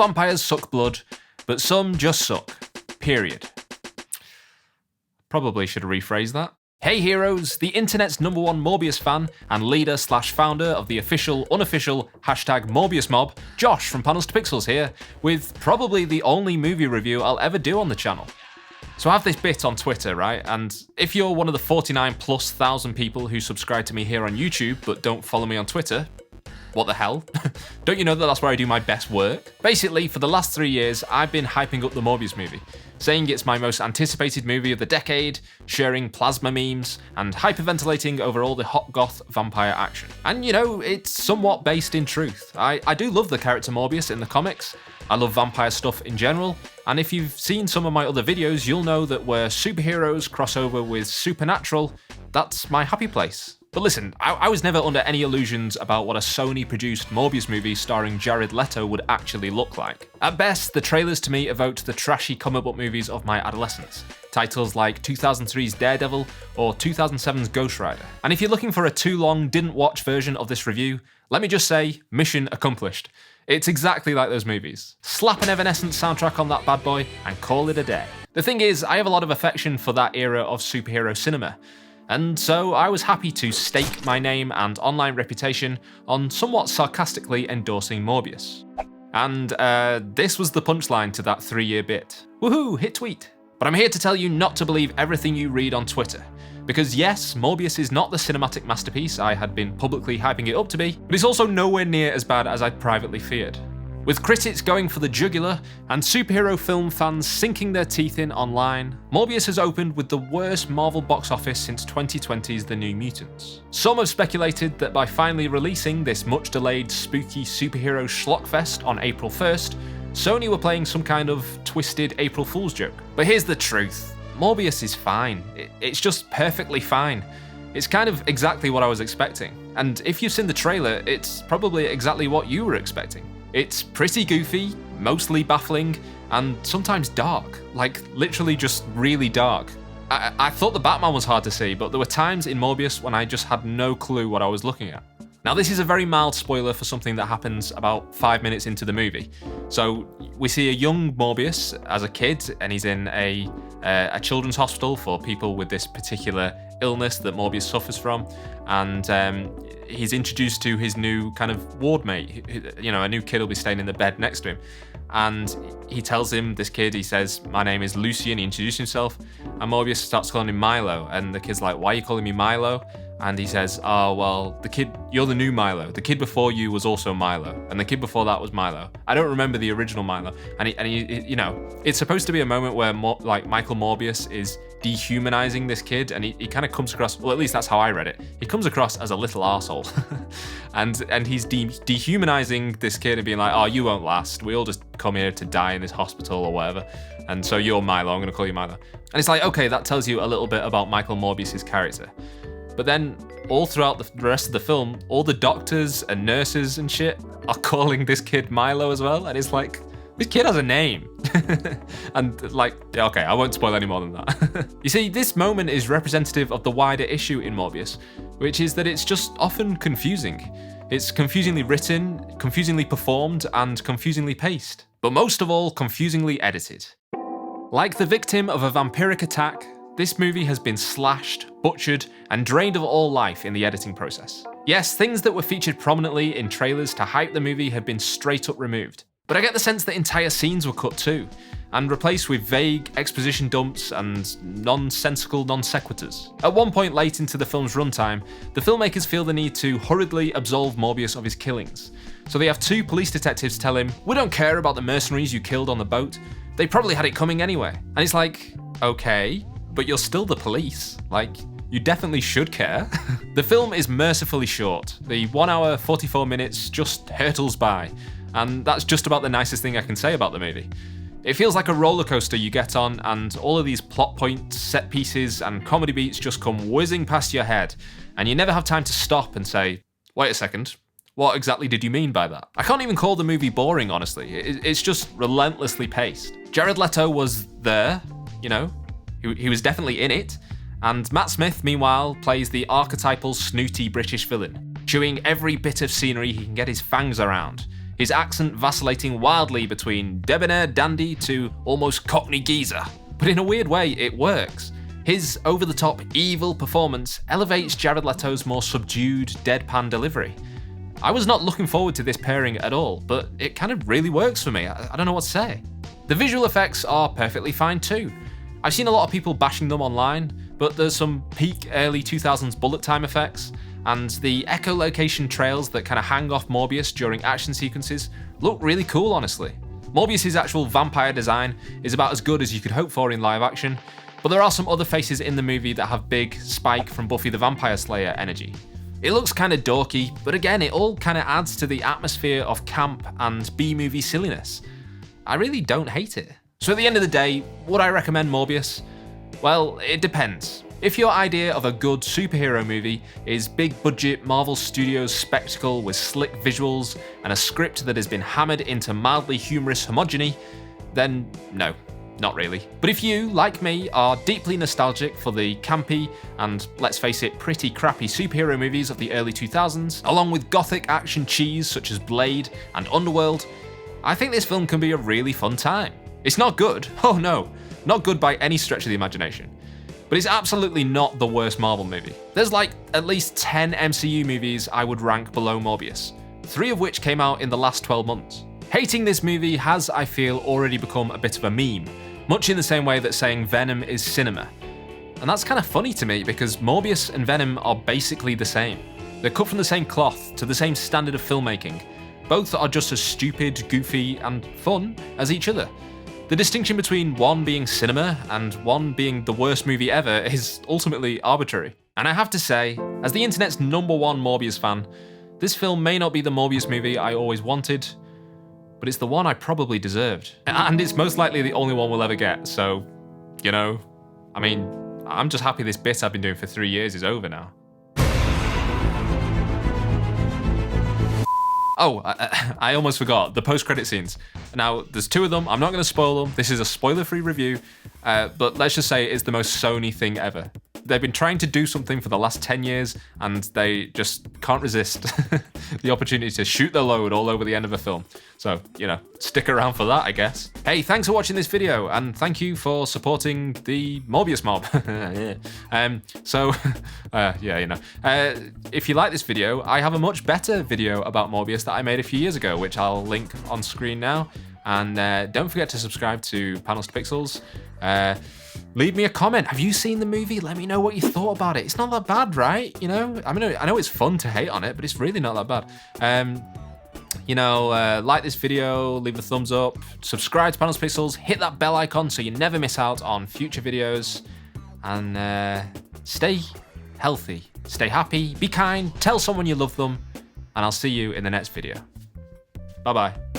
vampires suck blood, but some just suck. Period. Probably should rephrase that. Hey heroes, the internet's #1 Morbius fan and leader/founder of the official, unofficial #Morbius mob, Josh from Panels to Pixels here, with probably the only movie review I'll ever do on the channel. So I have this bit on Twitter, right? And if you're one of the 49,000+ people who subscribe to me here on YouTube but don't follow me on Twitter, what the hell? Don't you know that that's where I do my best work? Basically, for the last 3 years, I've been hyping up the Morbius movie, saying it's my most anticipated movie of the decade, sharing plasma memes, and hyperventilating over all the hot goth vampire action. And you know, it's somewhat based in truth. I do love the character Morbius in the comics, I love vampire stuff in general, and if you've seen some of my other videos, you'll know that where superheroes cross over with supernatural, that's my happy place. But listen, I was never under any illusions about what a Sony-produced Morbius movie starring Jared Leto would actually look like. At best, the trailers to me evoked the trashy comic book movies of my adolescence. Titles like 2003's Daredevil or 2007's Ghost Rider. And if you're looking for a too long, didn't watch version of this review, let me just say, mission accomplished. It's exactly like those movies. Slap an Evanescence soundtrack on that bad boy and call it a day. The thing is, I have a lot of affection for that era of superhero cinema. And so I was happy to stake my name and online reputation on somewhat sarcastically endorsing Morbius. And this was the punchline to that 3-year bit. Woohoo, hit tweet. But I'm here to tell you not to believe everything you read on Twitter. Because yes, Morbius is not the cinematic masterpiece I had been publicly hyping it up to be, but it's also nowhere near as bad as I'd privately feared. With critics going for the jugular and superhero film fans sinking their teeth in online, Morbius has opened with the worst Marvel box office since 2020's The New Mutants. Some have speculated that by finally releasing this much-delayed spooky superhero schlockfest on April 1st, Sony were playing some kind of twisted April Fool's joke. But here's the truth. Morbius is fine. It's just perfectly fine. It's kind of exactly what I was expecting. And if you've seen the trailer, it's probably exactly what you were expecting. It's pretty goofy, mostly baffling, and sometimes dark. Like, literally just really dark. I thought the Batman was hard to see, but there were times in Morbius when I just had no clue what I was looking at. Now, this is a very mild spoiler for something that happens about 5 minutes into the movie. So, we see a young Morbius as a kid, and he's in a children's hospital for people with this particular illness that Morbius suffers from, and he's introduced to his new kind of ward mate. You know, a new kid will be staying in the bed next to him, and he tells him, this kid, he says, "My name is Lucian," he introduces himself, and Morbius starts calling him Milo, and the kid's like, "Why are you calling me Milo?" And he says, "Oh, well, the kid, you're the new Milo. The kid before you was also Milo, and the kid before that was Milo. I don't remember the original Milo." And he you know, it's supposed to be a moment where Michael Morbius is dehumanizing this kid, and he kind of comes across, well, at least that's how I read it. He comes across as a little arsehole. and he's dehumanizing this kid and being like, "Oh, you won't last. We all just come here to die in this hospital or whatever. And so you're Milo, I'm gonna call you Milo." And it's like, okay, that tells you a little bit about Michael Morbius's character. But then, all throughout the rest of the film, all the doctors and nurses and shit are calling this kid Milo as well, and it's like, this kid has a name. And like, okay, I won't spoil any more than that. You see, this moment is representative of the wider issue in Morbius, which is that it's just often confusing. It's confusingly written, confusingly performed, and confusingly paced. But most of all, confusingly edited. Like the victim of a vampiric attack, this movie has been slashed, butchered, and drained of all life in the editing process. Yes, things that were featured prominently in trailers to hype the movie have been straight up removed. But I get the sense that entire scenes were cut too, and replaced with vague exposition dumps and nonsensical non sequiturs. At one point late into the film's runtime, the filmmakers feel the need to hurriedly absolve Morbius of his killings. So they have 2 police detectives tell him, "We don't care about the mercenaries you killed on the boat. They probably had it coming anyway." And it's like, okay, but you're still the police. Like, you definitely should care. The film is mercifully short. The 1 hour, 44 minutes just hurtles by. And that's just about the nicest thing I can say about the movie. It feels like a roller coaster you get on, and all of these plot points, set pieces, and comedy beats just come whizzing past your head, and you never have time to stop and say, "Wait a second, what exactly did you mean by that?" I can't even call the movie boring, honestly. It's just relentlessly paced. Jared Leto was there, you know, he was definitely in it, and Matt Smith, meanwhile, plays the archetypal snooty British villain, chewing every bit of scenery he can get his fangs around. his accent vacillating wildly between debonair dandy to almost cockney geezer. But in a weird way, it works. His over-the-top evil performance elevates Jared Leto's more subdued, deadpan delivery. I was not looking forward to this pairing at all, but it kind of really works for me. I don't know what to say. The visual effects are perfectly fine too. I've seen a lot of people bashing them online, but there's some peak early 2000s bullet time effects, and the echolocation trails that kind of hang off Morbius during action sequences look really cool, honestly. Morbius' actual vampire design is about as good as you could hope for in live action, but there are some other faces in the movie that have big Spike from Buffy the Vampire Slayer energy. It looks kind of dorky, but again, it all kind of adds to the atmosphere of camp and B-movie silliness. I really don't hate it. So at the end of the day, would I recommend Morbius? Well, it depends. If your idea of a good superhero movie is big budget Marvel Studios spectacle with slick visuals and a script that has been hammered into mildly humorous homogeny, then no. Not really. But if you, like me, are deeply nostalgic for the campy and, let's face it, pretty crappy superhero movies of the early 2000s, along with gothic action cheese such as Blade and Underworld, I think this film can be a really fun time. It's not good, oh no, not good by any stretch of the imagination, but it's absolutely not the worst Marvel movie. There's like at least 10 MCU movies I would rank below Morbius, 3 of which came out in the last 12 months. Hating this movie has, I feel, already become a bit of a meme, much in the same way that saying Venom is cinema. And that's kind of funny to me because Morbius and Venom are basically the same. They're cut from the same cloth to the same standard of filmmaking. Both are just as stupid, goofy, and fun as each other. The distinction between one being cinema and one being the worst movie ever is ultimately arbitrary. And I have to say, as the internet's #1 Morbius fan, this film may not be the Morbius movie I always wanted, but it's the one I probably deserved. And it's most likely the only one we'll ever get, so, you know, I mean, I'm just happy this bit I've been doing for 3 years is over now. Oh, I almost forgot, the post-credit scenes. Now, there's 2 of them, I'm not going to spoil them, this is a spoiler-free review, but let's just say it's the most Sony thing ever. They've been trying to do something for the last 10 years, and they just can't resist the opportunity to shoot their load all over the end of a film. So, you know, stick around for that, I guess. Hey, thanks for watching this video, and thank you for supporting the Morbius mob. Yeah, you know. If you like this video, I have a much better video about Morbius that I made a few years ago, which I'll link on screen now. And don't forget to subscribe to Panels to Pixels. Leave me a comment. Have you seen the movie? Let me know what you thought about it. It's not that bad, right? You know, I mean, I know it's fun to hate on it, but it's really not that bad. You know, like this video, leave a thumbs up, subscribe to Panels to Pixels, hit that bell icon so you never miss out on future videos, and stay healthy, stay happy, be kind, tell someone you love them, and I'll see you in the next video. Bye-bye.